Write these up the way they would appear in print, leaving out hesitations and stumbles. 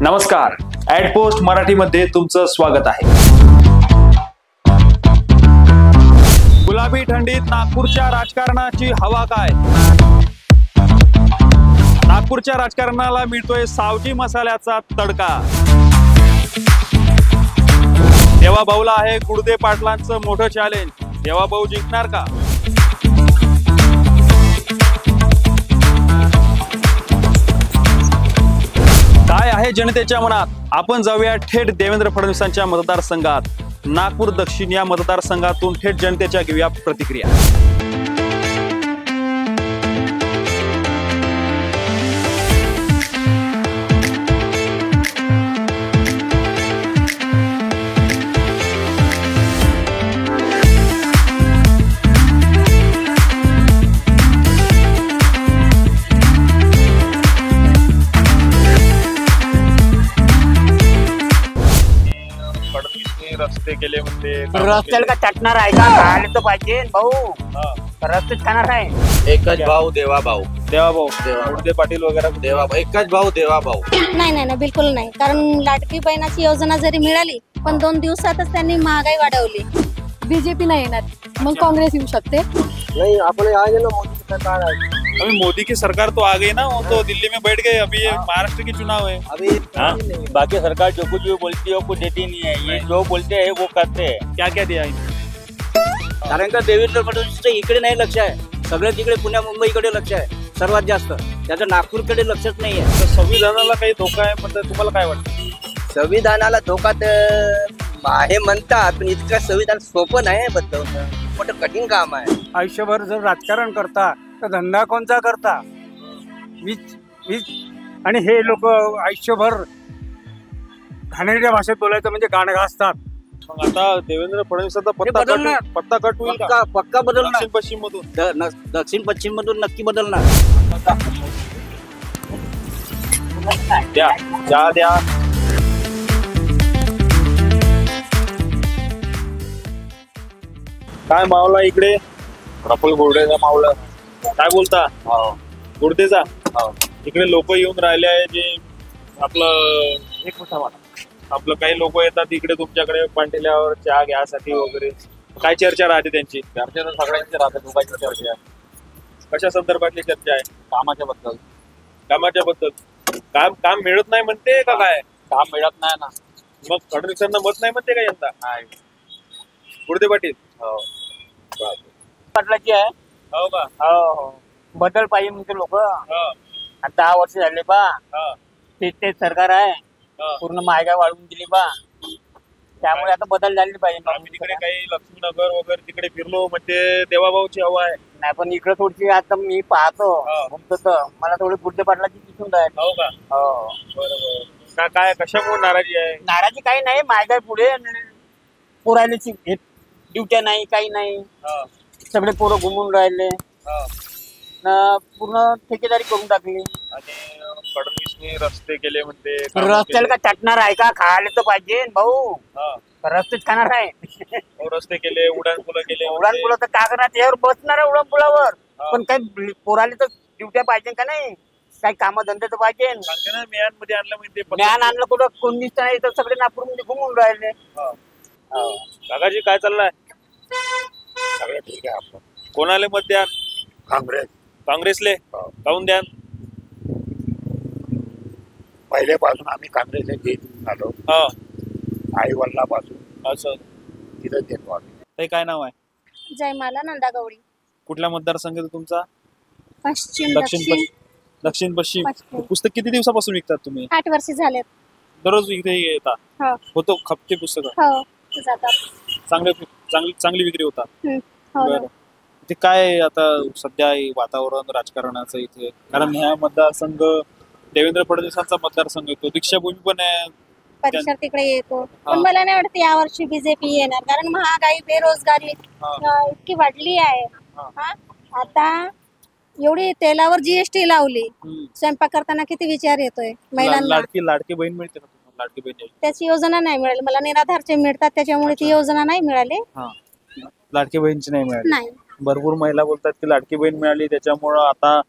नमस्कार, at post मराठीमध्ये तुमचं स्वागत आहे। गुलाबी थंडीत नागपूरच्या राजकारणाची हवा काय? नागपूरच्या राजकारणाला मिळतोय सावजी मसाल्याचा तडका। देवाभाऊला आहे गुडदे पाटलांचं मोठं चॅलेंज। देवाभाऊ जिंकणार का? काय आहे जनतेच्या मनात? आपण जाऊया थेट देवेंद्र फडणवीसांच्या मतदारसंघात। नागपूर दक्षिण या मतदारसंघातून थेट जनतेच्या घेऊया प्रतिक्रिया। रस्ते केले म्हणते, रस्त्याला का चटणार आहे का? खायला तर पाहिजे भाऊ, रस्तेच खाणार आहे। एकच भाऊ देवा भाऊ, देवाभाऊ गुडदे पाटील वगैरे देवा एकच भाऊ देवा भाऊ। नाही बिलकुल नाही, कारण लाडकी बहिणाची योजना जरी मिळाली पण 2 दिवसातच त्यांनी महागाई वाढवली। बीजेपी नहीं येणार, मग कांग्रेस येऊ शकते। नहीं, अपने आगे ना मोदी की सरकार है। अभी मोदी की सरकार तो आ गई ना, वो तो दिल्ली में बैठ गए। अभी ये महाराष्ट्र की चुनाव है। अभी बाकी सरकार जो कुछ भी बोलती है वो देती नहीं है, ये जो बोलते हैं वो करते हैं। क्या क्या दिया इन्हें? कारण का देवेंद्र फडणवीसचं इकडे नाही लक्ष आहे, सगळ्यात इकडे पुण्या मुंबईकडे लक्ष आहे सर्वात जास्त, त्याचं नागपूरकडे लक्षच नाही आहे। तर संविधानाला काही धोका आहे म्हणतात, तुम्हाला काय वाटतं? संविधानाला धोका तर आहे म्हणतात, पण इतकं संविधान सोपं नाही बदलवणं, मोठं कठीण काम आहे। आयुष्यभर जर राजकारण करता तर धंदा कोणता करता? आणि हे लोक आयुष्यभर घाणेरड्या भाषेत बोलायचं म्हणजे गाणं घासतात। मग आता देवेंद्र फडणवीसांचा पत्ता कट होईल का? पक्का बदलणार, दक्षिण पश्चिम मधून दक्षिण पश्चिम मधून नक्की बदलणार। द्या काय मावला इकडे? प्रफुल्ल गुर्डेचा मावला काय बोलता? गुर्डेचा इकडे लोक येऊन राहिले आहे, जे आपलं काही लोक येतात इकडे तुमच्याकडे पांढऱ्यावर चहा घ्यासाठी वगैरे। काय चर्चा राहते त्यांची? चर्चा तर सगळ्यांची राहते, दोघांची चर्चा आहे। कशा संदर्भातली चर्चा आहे? कामाच्या बद्दल। कामाच्या बद्दल? काम मिळत नाही म्हणते का काय? काम मिळत नाही ना, मग फडणवीसांना मत नाही म्हणते का यंदा? नाही। गुर्दे पाटील पाटलाची आहे। हो का? हो, बदल पाहिजे म्हणते लोक। हा, 10 वर्ष झाले बा, हा, तेच सरकार आहे, हा. पूर्ण महागाई वाढवून दिली बा, त्यामुळे आता बदल झाली पाहिजे। आम्ही तिकडे काही लक्ष्मीनगर वगैरे तिकडे फिरलो, म्हणजे देवाभाऊची हवा आहे। नाही, पण इकडे थोडीशी आता मी पाहतो घुमतो तर मला थोडी गुड्डे पाटलाची दिसून राहील। हो का? हो, बरोबर। काय कशामुळे नाराजी आहे? नाराजी काही नाही, महागाई पुढे पोरायला ड्युट्या नाही, काही नाही, हा, सगळे पोरं घुमून राहिले, हा. पूर्ण ठेकेदारी करून टाकली। आणि फडणवीसने रस्ते केले म्हणते, रस्त्याला का चटणार आहे का? खायला तर पाहिजे भाऊ, हा. रस्तेच खाणार आहे। हो, रस्ते केले, उड्डाणपुलं केले। उडान पुला तर का करणार? त्यावर बसणार आहे उडान पुलावर, हा. पण काही पोराले तर ड्युट्या पाहिजे का नाही? काही काम धंदे तर पाहिजे। सांगते ना, म्यान मध्ये आणलं म्हणजे ज्ञान आणलं कुठं? कोणीच नाही, तर सगळे नागपूरमध्ये घुमून राहिले। काकाजी काय चाललंय? सगळं ठीक आहे आपलं। कोणाले मत द्या? काँग्रेसले काऊन द्या? पहिल्यापासून आम्ही काँग्रेसला घेऊन आलो, हा, आई वडिलापासून असं तिथं देतो आम्ही। ते काय नाव आहे? जयमाला नंदागौडी, कुठला मतदारसंघ आहे तुमचा? पश्चिम दक्षिण पश्चिम। पश्चिम। पुस्तक किती दिवसापासून विकतात तुम्ही? 8 वर्ष झालेत। दररोज इथे येता? हो होतो खपते पुस्तक? हो, जातात। चांगली विक्री होता? हो बरं। ते काय आता सध्या वातावरण राजकारणाचं इथे, कारण ह्या मतदारसंघ देवेंद्र फडणवीसांचा मतदारसंघ येतो, दीक्षाभूमी पण आहे, परिसर तिकडे येतो, पण मला नाही वाटत यावर्षी बीजेपी येणार, कारण महागाई, बेरोजगारी इतकी वाढली आहे। आता एवढी तेलावर जीएसटी लावली, स्वयंपाक करताना किती विचार येतोय महिलांना। लाडकी बहीण मिळते ना तुम्हाला? लाडकी बहीण त्याची योजना नाही मिळाली मला, निराधारचे मिळतात त्याच्यामुळे ती योजना नाही मिळाली। लाडकी बहीणची नाही मिळाली? नाही। भरपूर महिला बोलतात की लाडकी बहीण मिळाली त्याच्यामुळं आता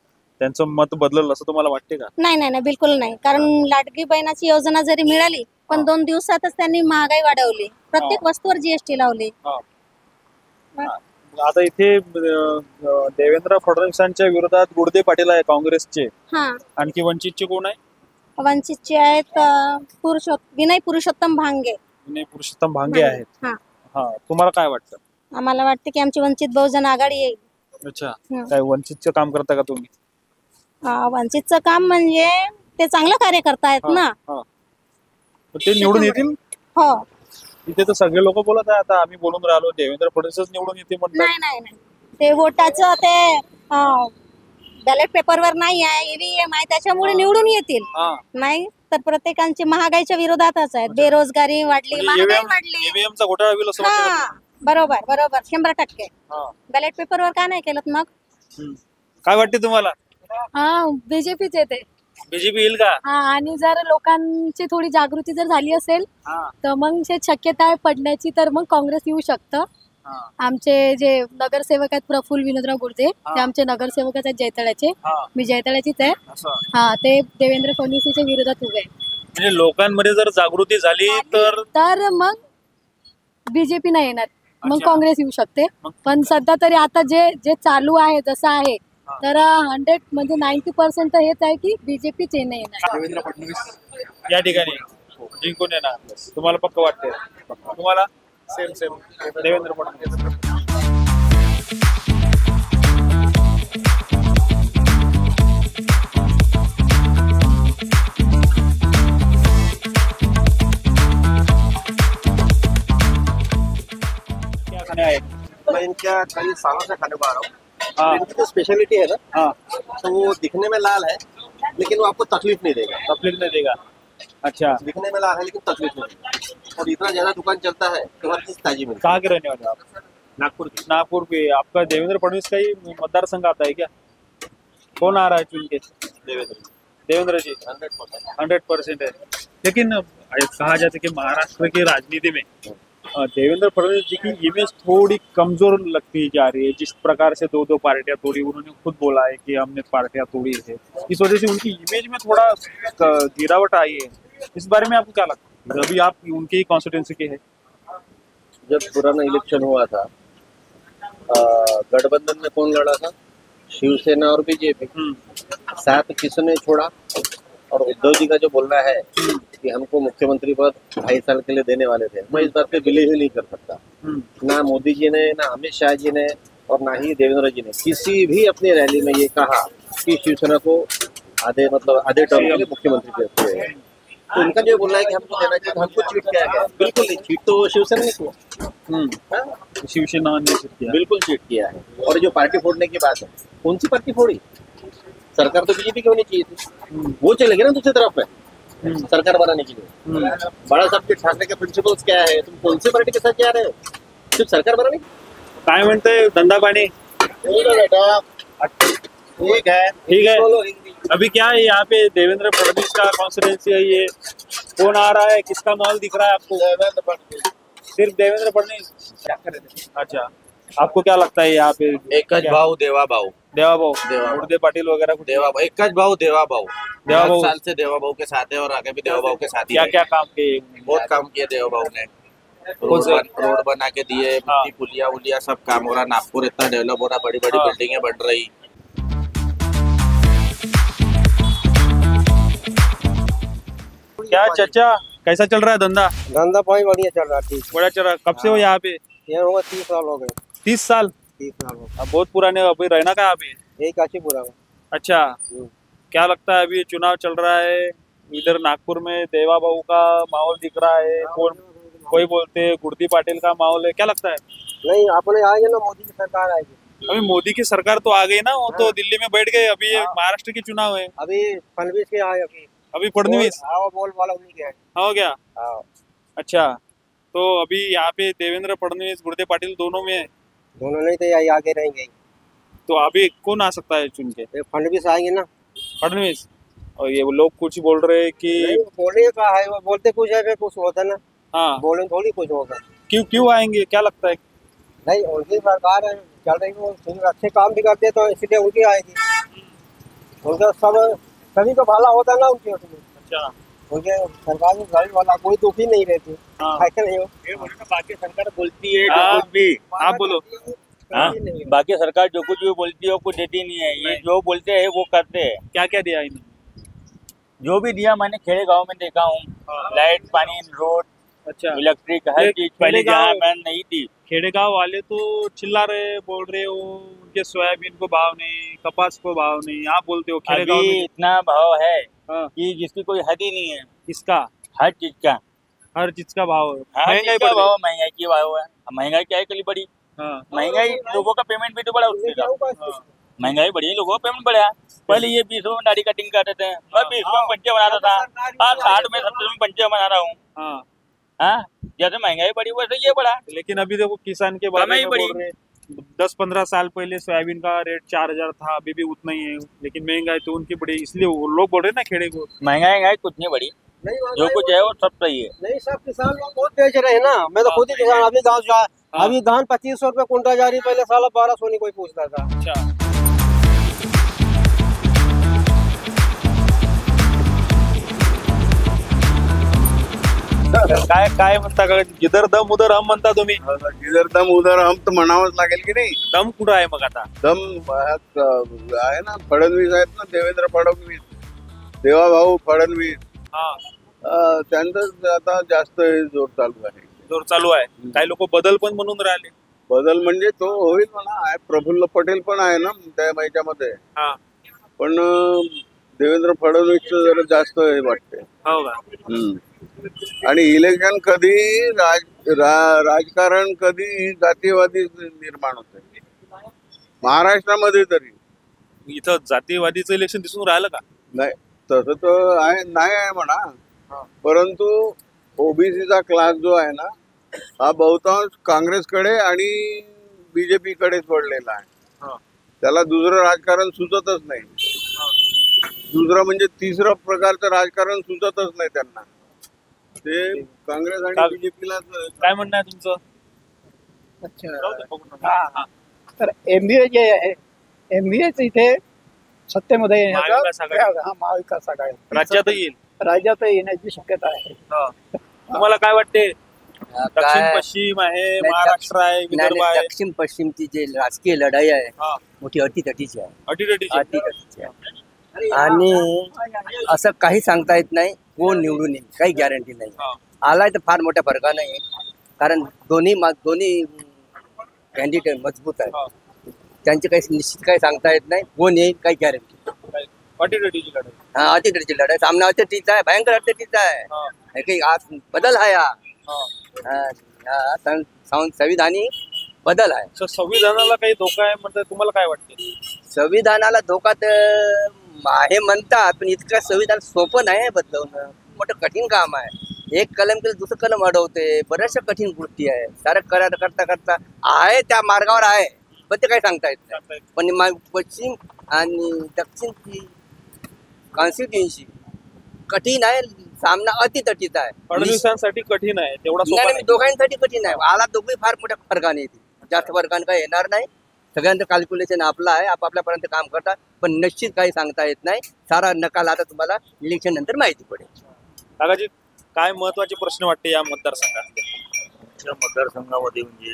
त्यांचं मत बदललं असं तुम्हाला वाटते का? नाही नाही नाही बिलकुल नाही. कारण लाडकी बहिणाची योजना जरी मिळाली पण 2 दिवसातच त्यांनी महागाई वाढवली. प्रत्येक वस्तूवर जीएसटी लावली. आता इथे देवेंद्र फडणवीसांच्या विरोधात गुडदे पाटील आहे काँग्रेसचे. हा, आणखी वंचितचे कोण आहे? वंचितचे आहेत विनय पुरुषोत्तम भांगे. विनय पुरुषोत्तम भांगे आहेत. हा, हा, तुम्हाला काय वाटतं? आम्हाला वाटते की आमची वंचित बहुजन आघाडी येईल. अच्छा, हम्म. काय वंचितचं काम करता का तुम्ही? वंचितचं काम म्हणजे ते चांगलं कार्य करतायत ना. हा. तर ते निवडून येतील? हो. इथे तर सगळे लोक बोलत आहे आता आम्ही बोलून राहिलो देवेंद्र फडणवीसच निवडून येते म्हणतात. नाही नाही नाही, ते वोटाचं ते बॅलेट पेपरवर नाही आहे, ईव्हीएम आहे, त्याच्यामुळे निवडून येतील. हा. नाही तर प्रत्येकांची महागाईच्या विरोधातच आहेत. बेरोजगारी वाढली, महागाई वाढली. EVM चा घोटाळा होईल असं वाटतं का? हा, बरोबर बरोबर 100%. हा. बॅलेट पेपरवर का नाही केलं मग? काय वाटते तुम्हाला? हा, बीजेपीच येते. बीजेपी येईल का? हा, आणि जर लोकांची थोडी जागृती जर झाली असेल तर मग शक्यता आहे पडण्याची, तर मग काँग्रेस येऊ शकतं. आमचे जे नगरसेवक आहेत प्रफुल्ल विनोदराव गुर्दे, ते आमचे नगरसेवक आहेत जैतळ्याचे. मी जैतळ्याचीच आहे. हा, ते देवेंद्र फडणवीसच्या विरोधात उभे आहे. म्हणजे लोकांमध्ये जर जागृती झाली तर मग बीजेपी नाही येणार, मग अच्छा. काँग्रेस येऊ शकते. पण सध्या तरी आता जे जे चालू आहे जसं आहे तर 100 म्हणजे 90% तर हेच आहे की बीजेपी नाही येणार. देवेंद्र फडणवीस या ठिकाणी जिंकून येणार तुम्हाला पक्क वाटते? तुम्हाला? सेम देवेंद्र फडणवीस. क्या खाने आए? मैं इनका कई सालों से खाने को आ रहा हूँ। हाँ। इनकी जो स्पेशलिटी है ना, हाँ, तो वो दिखने में लाल है लेकिन वो आपको तकलीफ नहीं देगा। तकलीफ नहीं देगा। अच्छा, दिखने में लाल है लेकिन तकलीफ नहीं देगा। और इतना ज्यादा दुकान चलता है तो हर चीज ताजी मिलती कहाँ के रहने वाले हो आप? नागपुर की। नागपुर पे। आपका देवेंद्र फडणवीस का ही मतदार संघ आता है क्या? कौन आ रहा है चुन के? देवेंद्र जी 100% है। लेकिन कहा जाता है कि महाराष्ट्र की राजनीति में देवेंद्र फडणवीस जी की इमेज थोड़ी कमजोर लगती जा रही है। जिस प्रकार से दो पार्टियां तोड़ी, उन्होंने खुद बोला है कि हमने पार्टियां तोड़ी है, इस वजह से उनकी इमेज में थोड़ा गिरावट आई है। इस बारे में आपको क्या लगता है? अभी आप उनकी ही कॉन्स्टिट्यूंसी के है। जब पुराना इलेक्शन हुआ था, गठबंधन में कौन लड़ा था? शिवसेना और बीजेपी। साथ किसने छोड़ा? और उद्धव जी का जो बोलना है कि हमको मुख्यमंत्री पद 2.5 साल के लिए देने वाले थे, मैं इस बात पे बिलीव ही नहीं कर सकता। ना मोदी जी ने, ना अमित शाह जी ने, और ना ही देवेंद्र जी ने किसी भी अपनी रैली में ये कहा कि शिवसेना को आधे टर्म के लिए मुख्यमंत्री देते हैं। तो उनका जो बोलना है कि हमको देना चाहिए, तो हमको चीट किया गया। बिल्कुल नहीं, चीट तो शिवसेना ने किया। शिवसेना ने चीट किया, बिल्कुल चीट किया है। और जो पार्टी फोड़ने की बात है, कौन सी पार्टी फोड़ी? सरकार तो बीजेपी की होनी चाहिए थी, वो चलेगी ना दूसरी तरफ में सरकार बनाने के लिए। बड़ा साहब के ठाकरे के प्रिंसिपल्स क्या है? तुम कौन सी पार्टी के साथ जा रहे हो? सिर्फ सरकार बनाने? काय म्हणते धंदा पाणी? बेटा ठीक है, ठीक है। अभी क्या है यहाँ पे देवेंद्र फडणवीस का कॉन्स्टिट्यूंसी है ये, कौन आ रहा है, किसका माहौल दिख रहा है आपको? सिर्फ देवेंद्र फडणवीस। अच्छा, आपको क्या लगता है यहाँ पे? एकच भाऊ देवा भाऊ देवा भाऊ, गुडदे पाटिल वगैरह कुछ? देवा भाऊ, एकच भाऊ देवा भाऊ। देवा भाऊ। 10 साल से देवा भाऊ के साथ है और आगे भी देवा भाऊ के साथ ही क्या है। क्या काम किए? बहुत काम किए देवा भाऊ ने। कौन से? रोड बना के दिए, हाँ। पुलिया उलिया सब काम हो रहा। नागपुर इतना डेवलप हो रहा, बड़ी बड़ी हाँ। बिल्डिंगें बन रही। क्या चाचा, कैसा चल रहा है धंधा? धंधा पानी बढ़िया चल रहा है। ठीक, बड़ा चल रहा है। कब से हो यहाँ पे? ये होगा 30 साल हो गए। 30 साल? 30 साल हो अब बहुत पुराने हो, अभी रहना कहाँ पे? गए, यही काशीपुरा में। अच्छा, क्या लगता है अभी चुनाव चल रहा है इधर नागपुर में, देवा बाबू का माहौल दिख रहा है, कोई बोलते हैं गुड़दी पाटिल का माहौल है, क्या लगता है? नहीं, अपने आएंगे ना, मोदी की सरकार आएगी। अभी मोदी की सरकार तो आ गई ना, वो तो दिल्ली में बैठ गए। अभी ये महाराष्ट्र के चुनाव है, अभी फडणवीस के आए अभी फडणवीस बोल वाला उन्हीं के है। हो गया। हाँ, अच्छा, तो अभी यहाँ पे देवेंद्र फडणवीस गुड़दे पाटिल दोनों में है, दोनों नहीं तो यही आगे रहेंगे। तो अभी कौन आ सकता है चुन के? फडणवीस आएंगे ना। फडणवीस। और ये लोग कुछ बोल रहे हैं कि बोलने का है, वो बोलते कुछ है फिर कुछ होता ना। हाँ, बोले थोड़ी कुछ होगा। क्यों आएंगे, क्या लगता है? नहीं, उनकी सरकार है चल रही, वो अच्छे काम भी करते हैं तो इसलिए उनकी आएगी। उनका सब सभी को भला होता ना उनके उसमें, अच्छा उनके सरकार में गाड़ी वाला कोई दुखी नहीं रहती हाँ है कि नहीं हो? बाकी सरकार बोलती है हाँ। जो कुछ भी आप बोलो हाँ, बाकी सरकार जो कुछ भी बोलती है वो कुछ देती नहीं है, ये जो बोलते हैं वो करते हैं। क्या क्या दिया इन्होंने? जो भी दिया मैंने खेड़े गांव में देखा हूँ, लाइट, पानी, रोड, अच्छा इलेक्ट्रिक, हर ये चीज पहले खेड़े गाँव- जहाँ मैं नहीं थी। खेड़ेगांव वाले तो चिल्ला रहे, बोल रहे हो उनके सोयाबीन को भाव नहीं, कपास को भाव नहीं, आप बोलते हो खेड़ेगांव अभी में इतना भाव है हाँ, कि जिसकी कोई हद ही नहीं है, इसका हर चीज का हर चीज का भाव है। हर महंगाई चीज का बढ़ रही भाव, महंगाई की भाव है। महंगाई क्या है कली बड़ी, है। हाँ महंगाई लोगों का पेमेंट भी तो बढ़ा उससे का। हाँ, महंगाई बढ़ी है, लोगों का पेमेंट बढ़ा। पहले ये 20 में दाढ़ी कटिंग करते थे, मैं 20 में पंचे बनाता था, आज 60 में 70 में पंचे बना रहा हूँ। हाँ हाँ, जैसे महंगाई बढ़ी वैसे ये बढ़ा। लेकिन अभी देखो किसान के बारे कमाई में बढ़ी। बोल रहे 10-15 साल पहले सोयाबीन का रेट 4000 था, अभी भी उतना ही है, लेकिन महंगाई तो उनकी बढ़ी, इसलिए वो लोग बोल रहे हैं ना खेड़े को। महंगाई कुछ नहीं बढ़ी, जो कुछ है वो सब सही है। नहीं, सब किसान लोग बहुत बेच रहे हैं ना। मैं तो खुद ही किसान, अभी गाँव जा अभी धान 2500 रुपए कुंटल जा रही, पहले साल 1200 नहीं कोई पूछता था। अच्छा काय काय म्हणता का, जिधर दम उधर हम म्हणता तुम्ही? जिधर दम उधर हम तर म्हणावंच लागेल की नाही. दम कुठं आहे मग आता? दम आहे ना, फडणवीस आहेत ना, देवेंद्र फडणवीस, देवाभाऊ फडणवीस, हा त्यांचं आता जास्त जोर चालू आहे. जोर चालू आहे. काही लोक बदल पण म्हणून राहिले. बदल म्हणजे तो होईल म्हणा. आहे प्रफुल्ल पटेल पण आहे ना त्या याच्यामध्ये, हा पण देवेंद्र फडणवीस जरा जास्त हे वाटते. हो का? आणि इलेक्शन कधी राजकारण कधी जातीयवादी निर्माण होते महाराष्ट्रामध्ये तरी. इथं जातीवादीचं इलेक्शन दिसून राहिलं का? नाही, तसं तर आहे नाही आहे म्हणा, परंतु ओबीसीचा क्लास जो आहे ना हा बहुतांश काँग्रेसकडे आणि बीजेपी कडेच वळलेला आहे. त्याला दुसरं राजकारण सुचतच नाही. दुसरं म्हणजे तिसरं प्रकारचं राजकारण सुचतच नाही त्यांना. ते काँग्रेस आणि बीजेपीला. काय म्हणणं आहे तुमचं? अच्छा, तर एमबीए जे आहे, एमबीएच इथे सत्तेमध्ये महाविकास आघाडी. येण्याचा महाविकास आघाडी राज्यात येईल. राज्यात येण्याची शक्यता आहे. तुम्हाला काय वाटते? दक्षिण पश्चिम आहे, महाराष्ट्र आहे, विदर्भ आहे. दक्षिण पश्चिमची जी राजकीय लढाई आहे हा, मोठी अटीतटीची आहे. अटीतटीची. अटीतटीची आहे आणि असं काही सांगता येत नाही कोण निवडून येईल, काही गॅरंटी नाही. हा. आलाय तर फार मोठ्या फरकाने येईल, कारण दोन्ही कॅन्डिडेट मजबूत हा. आहेत. त्यांचे काही निश्चित काही सांगता येत नाही कोण येईल, काही गॅरंटी. अटीतटीची लढाई. हा, अटीतटीची लढाई, सामना अटीतटीचा आहे, भयंकर अटीतटीचा आहे. हा. हे काही आज बदल आहे हा. हा. संविधानी बदल आहे. तर संविधानाला काही धोका आहे म्हणतात, तुम्हाला काय वाटते? संविधानाला धोका तर आहे म्हणतात, पण इतकं संविधान सोपं नाही बदलवणं, मोठं कठीण काम आहे. एक कलम केलं दुसरं कलम अडवते, बऱ्याचशा कठीण गोष्टी आहे. सारं करता करता आहे त्या मार्गावर आहे, पण ते काही सांगता येत नाही. पण पश्चिम आणि दक्षिणची कॉन्स्टिट्युएन्सी कठीण आहे, सामना अतितटीचा आहे. फडणवीसांसाठी कठीण आहे, तेवढा सोपा नाही, नाही. दोघांसाठी कठीण आहे. आला दोघे फार मोठ्या फरकाने येतील, जास्त फरकाने काही येणार नाही. सगळ्यांचं कॅल्क्युलेशन आपलं आहे, आपापल्यापर्यंत काम करतात, पण निश्चित काही सांगता येत नाही. सारा नकाल आता तुम्हाला इलेक्शन नंतर माहिती पडेल. काकाजी, काय महत्वाचे प्रश्न वाटते या मतदारसंघात? मतदारसंघामध्ये म्हणजे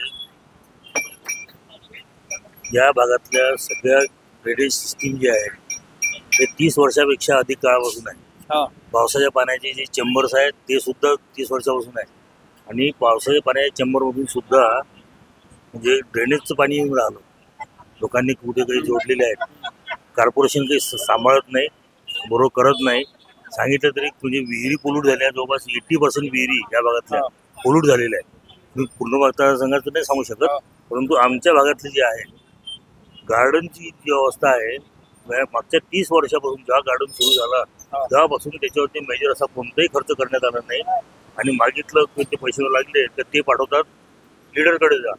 या भागातल्या सगळ्या ड्रेनेज सिस्टीम जे आहे ते 30 वर्षापेक्षा अधिक काळापासून आहे. पावसाच्या पाण्याचे जे चेंबर्स आहेत ते सुद्धा 30 वर्षापासून आहे. आणि पावसाच्या पाण्याच्या चेंबरमधून सुद्धा म्हणजे ड्रेनेजचं पाणी येऊन राहिलं. लोकांनी कुठे काही जोडलेले आहेत. कॉर्पोरेशन काही सांभाळत नाही, बरोबर करत नाही. सांगितलं तरी म्हणजे विहिरी पोल्यूट झाल्या, जवळपास 80% विहिरी या भागातल्या पोल्यूट झालेल्या आहेत. मी पूर्ण मतदारसंघाचं नाही सांगू शकत, परंतु आमच्या भागातले जे आहे गार्डनची जी अवस्था आहे, मागच्या 30 वर्षापासून जेव्हा गार्डन सुरू झाला तेव्हापासून त्याच्यावरती मेजर असा कोणताही खर्च करण्यात आला नाही. आणि मागितलं ते पैसे लागले तर ते पाठवतात लीडरकडे जा.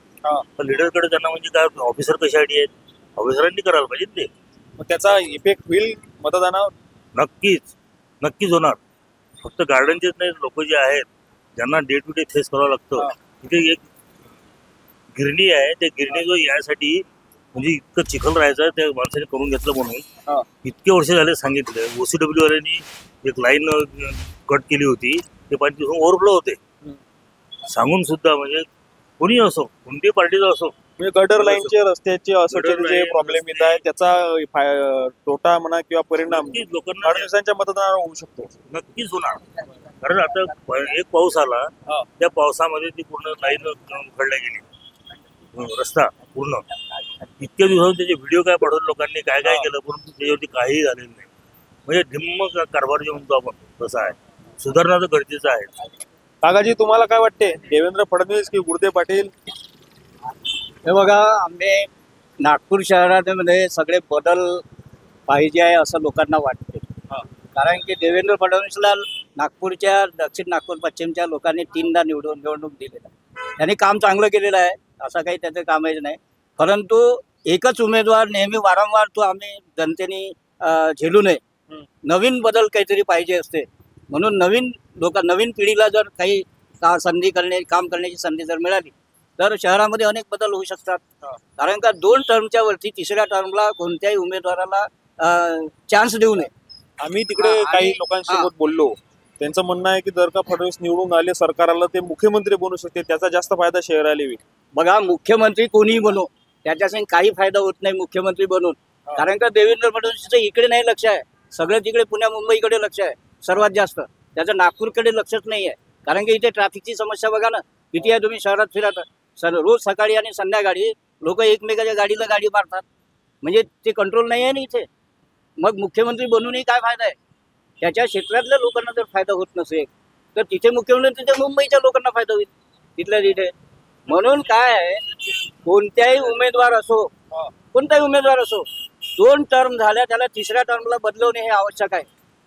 तर लीडरकडे जाणं म्हणजे काय, ऑफिसर कशासाठी आहेत? ऑफिसरांनी करायला पाहिजे ते. मग त्याचा इफेक्ट होईल मतदानावर? नक्कीच होणार. फक्त गार्डनचेच नाही, लोक जे आहेत ज्यांना डे टू डे फेस करावं लागतं. तिथे एक गिरणी आहे, त्या गिरणी जो यासाठी म्हणजे इतकं चिखल राहायचं त्या माणसाने करून घेतलं म्हणून इतके वर्ष झाले सांगितलं. OCW वाल्यांनी एक लाईन कट केली होती, ते पाणी तिथून ओव्हरफ्लो होते सांगून सुद्धा. म्हणजे कोणी असो, कोणती पार्टीचा असो, म्हणजे गटर लाईनचे रस्त्याचे असं जे प्रॉब्लेम येत आहे त्याचा तोटा म्हणा किंवा परिणाम लोकांना फडणवीसांच्या मतदानावर होऊ शकतो. नक्कीच होणार. कारण आता एक पाऊस आला, त्या पावसामध्ये ती पूर्ण लाईन उखडल्या गेली, रस्ता पूर्ण. इतक्या दिवसांनी त्याचे व्हिडिओ काय पाठवले लोकांनी, काय काय केलं, परंतु त्याच्यावरती काहीही झालेलं नाही. म्हणजे ढिम्म कारभार जे म्हणतो आपण तसं आहे. सुधारणा तर गरजेचं आहे. काकाजी, तुम्हाला काय वाटते, देवेंद्र फडणवीस की गुडदे पाटील? हे बघा, आम्ही नागपूर शहरामध्ये सगळे बदल पाहिजे आहे असं लोकांना वाटते. कारण की देवेंद्र फडणवीसला नागपूरच्या, दक्षिण नागपूर पश्चिमच्या लोकांनी 3दा निवडणूक दिलेला. त्यांनी काम चांगलं केलेलं आहे, असं काही त्याचं कामच नाही. परंतु एकच उमेदवार नेहमी वारंवार तो आम्ही जनतेने झेलू नये. नवीन बदल काहीतरी पाहिजे असते. म्हणून नवीन पिढीला जर काही काम करण्याची संधी जर मिळाली तर शहरामध्ये अनेक बदल होऊ शकतात. कारण का 2 टर्मच्या वरती 3ऱ्या टर्मला कोणत्याही उमेदवाराला चान्स देऊ नये. आम्ही तिकडे काही लोकांसोबत बोललो, त्यांचं म्हणणं आहे की जर का फडणवीस निवडून आले सरकारला, ते मुख्यमंत्री बनू शकते, त्याचा जास्त फायदा शहराला होईल. बघा, मुख्यमंत्री कोणीही बनो, त्याच्यासाठी काही फायदा होत नाही मुख्यमंत्री बनून. कारण का देवेंद्र फडणवीसचं इकडे नाही लक्ष आहे, सगळं तिकडे पुण्या मुंबईकडे लक्ष आहे सर्वात जास्त. त्याचं नागपूरकडे लक्षच नाही आहे. कारण की इथे ट्रॅफिकची समस्या बघा ना किती आहे. तुम्ही शहरात फिरत रोज सकाळी आणि संध्याकाळी लोक एकमेकाच्या गाडीला गाडी मारतात. म्हणजे ते कंट्रोल नाही आहे ना इथे. मग मुख्यमंत्री बनूनही काय फायदा आहे? त्याच्या क्षेत्रातल्या लोकांना जर फायदा होत नसेल तर तिथे मुख्यमंत्री, तिथे मुंबईच्या लोकांना फायदा होईल तिथल्या तिथे. म्हणून काय आहे, कोणताही उमेदवार असो, 2 टर्म झाल्या त्याला 3ऱ्या टर्मला बदलवणे हे आवश्यक आहे.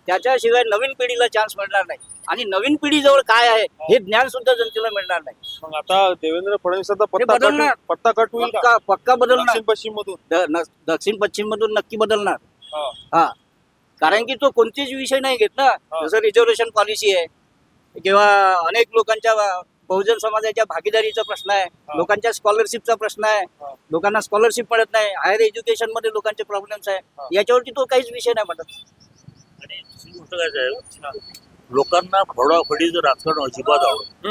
त्याच्याशिवाय नवीन पिढीला चान्स मिळणार नाही. आणि नवीन पिढीजवळ काय आहे हे ज्ञान सुद्धा जनतेला मिळणार नाही. मग आता देवेंद्र फडणवीसाचा पत्ता कट होईल का? पक्का बदलणार. दक्षिण पश्चिम मधून नक्की बदलणार. हा, कारण की तो कोणतेच विषय नाही घेत ना. जसं रिझर्वेशन पॉलिसी आहे किंवा अनेक लोकांच्या बहुजन समाजाच्या भागीदारीचा प्रश्न आहे, लोकांच्या स्कॉलरशिपचा प्रश्न आहे, लोकांना स्कॉलरशिप मिळत नाही, हायर एज्युकेशन मध्ये लोकांचे प्रॉब्लेम्स आहे, याच्यावरती तो काहीच विषय नाही म्हणत. आणि दुसरी गोष्ट काय साहेब, लोकांना फोडाफोडीचं राजकारण अजिबात आवडत.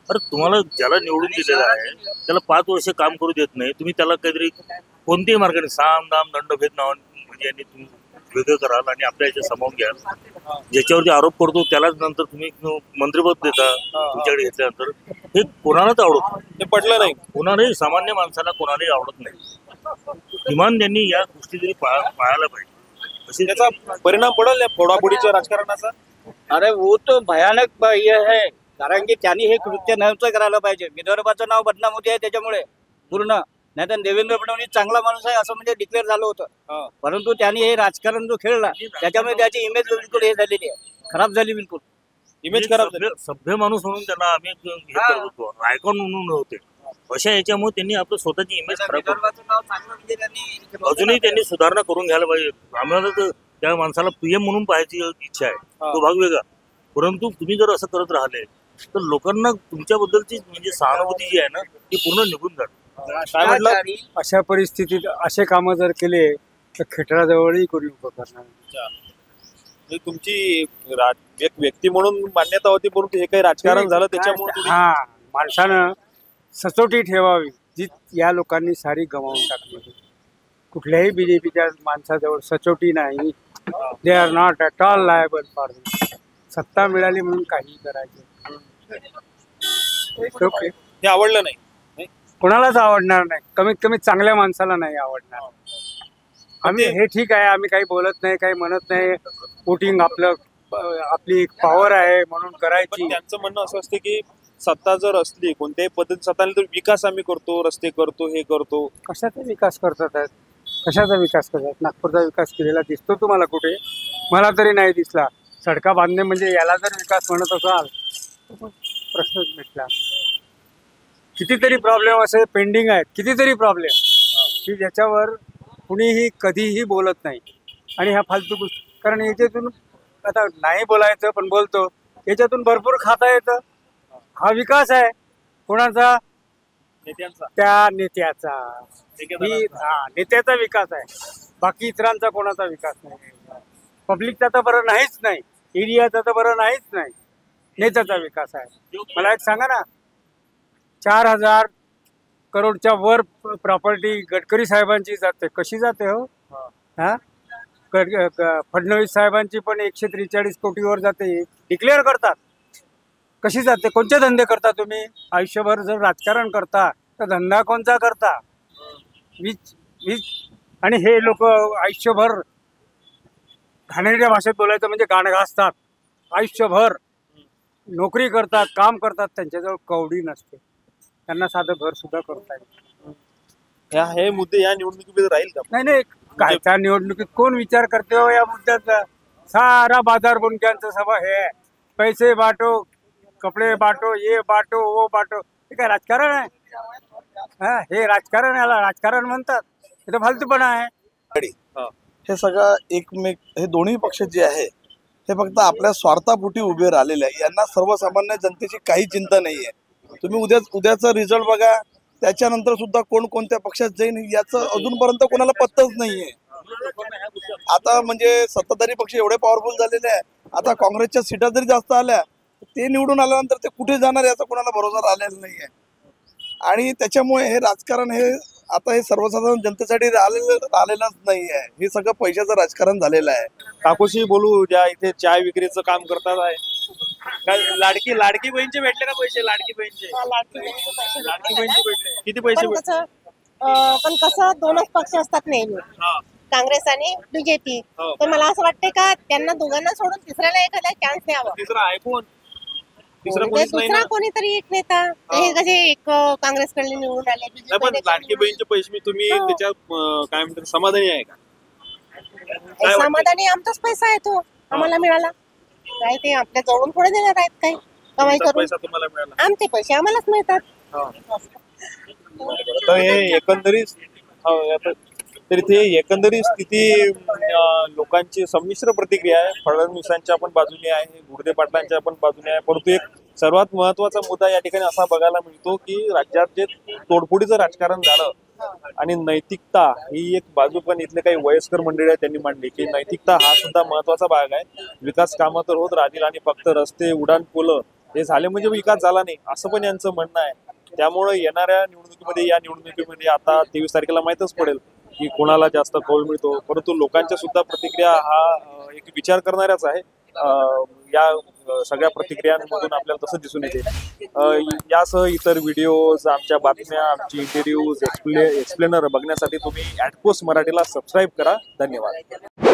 अरे तुम्हाला ज्याला निवडून दिलेलं आहे त्याला 5 वर्ष काम करू देत नाही, तुम्ही त्याला काहीतरी कोणत्याही मार्गाने साम दाम दंडभेद नावाने म्हणजे यांनी तुम्ही वेगळं कराल आणि आपल्या याच्या सामावून घ्याल. ज्याच्यावरती आरोप करतो त्यालाच नंतर तुम्ही मंत्रिपद देता तुमच्याकडे घेतल्यानंतर. हे कोणालाच आवडत नाही. ते पटलं नाही कोणालाही, सामान्य माणसाला कोणालाही आवडत नाही. किमान त्यांनी या गोष्टी तरी पाळायला पाहिजे. त्याचा परिणाम पडेल या फोडाफोडीच्या राजकारणाचा. अरे वो तो भयानक हे आहे. कारण की त्यांनी हे कृत्य नव्हतं करायला पाहिजे. विदर्भाचं नाव बदनाम होते आहे त्याच्यामुळे पूर्ण. नाही तर देवेंद्र फडणवीस चांगला माणूस आहे असं म्हणजे डिक्लेअर झालं होतं. परंतु त्यांनी हे राजकारण जो खेळला त्याच्यामुळे त्याची इमेज बिलकुल हे झालेली आहे, खराब झाली बिलकुल. इमेज खराब झाली. सभ्य माणूस म्हणून त्याला आम्ही हे करत होतो, आयकॉन म्हणून होते. अशा याच्यामुळे त्यांनी आपलं स्वतःची इमेज खराब केली. अजूनही त्यांनी सुधारणा करून घ्यायला पाहिजे. आम्हाला तर त्या माणसाला PM म्हणून पाहायची इच्छा आहे, तो भाग वेगळा. परंतु तुम्ही जर असं करत राहिले तर लोकांना तुमच्याबद्दलची म्हणजे सहानुभूती जी आहे ना ती पूर्ण निघून जाते. काय म्हटलं, अशा परिस्थितीत असे कामं जर केले तर खेटराजवळही कोणी उभं करणार. तुमची एक व्यक्ती म्हणून मान्यता होती, परंतु हे काही राजकारण झालं त्याच्यामुळे. हा, माणसानं सचोटी ठेवावी जी या लोकांनी सारी गमावून टाकली. कुठल्याही BJPच्या माणसाजवळ सचोटी नाही. They are not at all liable for. सत्ता मिळाली म्हणून काही करायचं ओके. हे आवडलं नाही, कोणालाच आवडणार नाही. कमीत कमी चांगल्या माणसाला नाही आवडणार. आम्ही हे ठीक आहे, आम्ही काही बोलत नाही, काही म्हणत नाही. वोटिंग आपली एक पॉवर आहे म्हणून करायची. त्यांचं म्हणणं असं असते की सत्ता जर असली कोणत्याही पद्धती सत्ता तर विकास आम्ही करतो, रस्ते करतो, हे करतो. कशाचा विकास करतात? कशाचा विकास करतात? नागपूरचा विकास केलेला दिसतो तुम्हाला कुठे? मला तरी नाही दिसला. सडका बांधणे म्हणजे याला जर विकास म्हणत असाल प्रश्नच मिटला. कितीतरी प्रॉब्लेम असे पेंडिंग आहेत, कितीतरी प्रॉब्लेम की ज्याच्यावर कुणीही कधीही बोलत नाही. आणि ह्या फालतू गोष्टी, कारण याच्यातून आता नाही बोलायचं पण बोलतो, याच्यातून भरपूर खाता येतं. हा विकास आहे कोणाचा? नेत्यांचा. त्या नेत्याचा. ही नेत्याचा विकास आहे, बाकी इतरांचा कोणाचा विकास नाही. पब्लिकचा तर बरं नाहीच नाही, एरियाचा तर बरं नाहीच नाही, नेत्याचा विकास आहे. मला एक सांगा ना, 4,000 करोडच्या वर प्रॉपर्टी गडकरी साहेबांची जाते, कशी जाते हो? हा, फडणवीस साहेबांची पण 143 कोटीवर जाते, डिक्लेअर करतात. कशी जाते? कोणते धंदे करता तुम्ही? आयुष्यभर जर राजकारण करता तर धंदा कोणता करता? वीज आणि हे लोक आयुष्यभर घाणेरड्या भाषेत बोलायचं म्हणजे गाण घासतात. आयुष्यभर नोकरी करतात, काम करतात, त्यांच्याजवळ कवडी नसते, त्यांना साधं घर सुद्धा करता येईल. हे मुद्दे या निवडणुकीमध्ये राहील का? नाही, काय त्या निवडणुकीत कोण विचार करते हो या मुद्द्याचा? सारा बाजार बुणक्यांचा सभा हे आहे. पैसे बाटो, कपडे बाटो, ये बाटो, वो बाटो. हे काय राजकारण आहे? हा, हे राजकारण, याला राजकारण म्हणतात. हे तर फालतूपणा आहे. हे सगळं हे दोन्ही पक्ष जे आहे हे फक्त आपल्या स्वार्थापोटी उभे राहिलेले आहे. यांना सर्वसामान्य जनतेची काही चिंता नाहीये. तुम्ही उद्याचा रिझल्ट बघा, त्याच्यानंतर सुद्धा कोण कोणत्या पक्षात जाईल याचं अजूनपर्यंत कोणाला पत्ताच नाहीये. आता म्हणजे सत्ताधारी पक्ष एवढे पॉवरफुल झालेले आहे, आता काँग्रेसच्या सीटा जरी जास्त आल्या, ते निवडून आल्यानंतर ते कुठे जाणार याचा कोणाला भरोसा राहिलेला नाहीये. आणि त्याच्यामुळे हे राजकारण आता हे सर्वसाधारण जनतेसाठी राहिलेलंच नाही आहे. हे सगळं पैशाचं राजकारण झालेलं आहे. काकूशी बोलू, ज्या इथे चाय विक्रीचं काम करतात आहे, काय लाडकी बहीणचे भेटले का पैसे? लाडकी बहीणचे भेटले. किती पैसे भेटले? पण कसं दोनच पक्ष असतात नेहमी, काँग्रेस आणि बीजेपी. तर मला असं वाटतंय का त्यांना दोघांना सोडून तिसऱ्याला एखादा चान्स द्यावा. तिसरा आहे कोण? दुसरा कोणीतरी एक नेता. हे कसे एक काँग्रेसकडे निवडून आले. पण लाडकी बहीणचे पैसे तुम्ही त्याच्या काय म्हणतात समाधानी आहे का? समाधानी आमचाच पैसा आहे तो आम्हाला मिळाला. काय ते आपल्या जवळून पुढे देणार आहेत काय कमाई करून? पैसा तुम्हाला मिळाला, आमचे पैसे आम्हालाच मिळतात. तर हे एकंदरीत तर इथे एकंदरीत स्थिती लोकांची संमिश्र प्रतिक्रिया आहे. फडणवीसांच्या पण बाजूने आहे, गुर्दे पाटलांच्या पण बाजूने आहे. परंतु एक सर्वात महत्वाचा मुद्दा या ठिकाणी असा बघायला मिळतो की राज्यात जे तोडफोडीचं राजकारण झालं आणि नैतिकता ही एक बाजू, पण इथले काही वयस्कर मंडळी आहेत त्यांनी मांडली की नैतिकता हा सुद्धा महत्वाचा भाग आहे. विकास कामं तर होत राहतील आणि फक्त रस्ते, उड्डाण पुलं हे झाले म्हणजे विकास झाला नाही असं पण यांचं म्हणणं आहे. त्यामुळे येणाऱ्या निवडणुकीमध्ये आता 23 तारखेला माहीतच पडेल की कोणाला जास्त कौल मिळतो. परंतु लोकांच्या सुद्धा प्रतिक्रिया हा एक विचार करणाऱ्याच आहे. या सगळ्या प्रतिक्रियांमधून आपल्याला तसं दिसून येते. यासह इतर व्हिडिओज, आमच्या बातम्या, आमची इंटरव्ह्यूज, एक्सप्लेनर बघण्यासाठी तुम्ही @पोस्ट मराठीला सबस्क्राईब करा. धन्यवाद.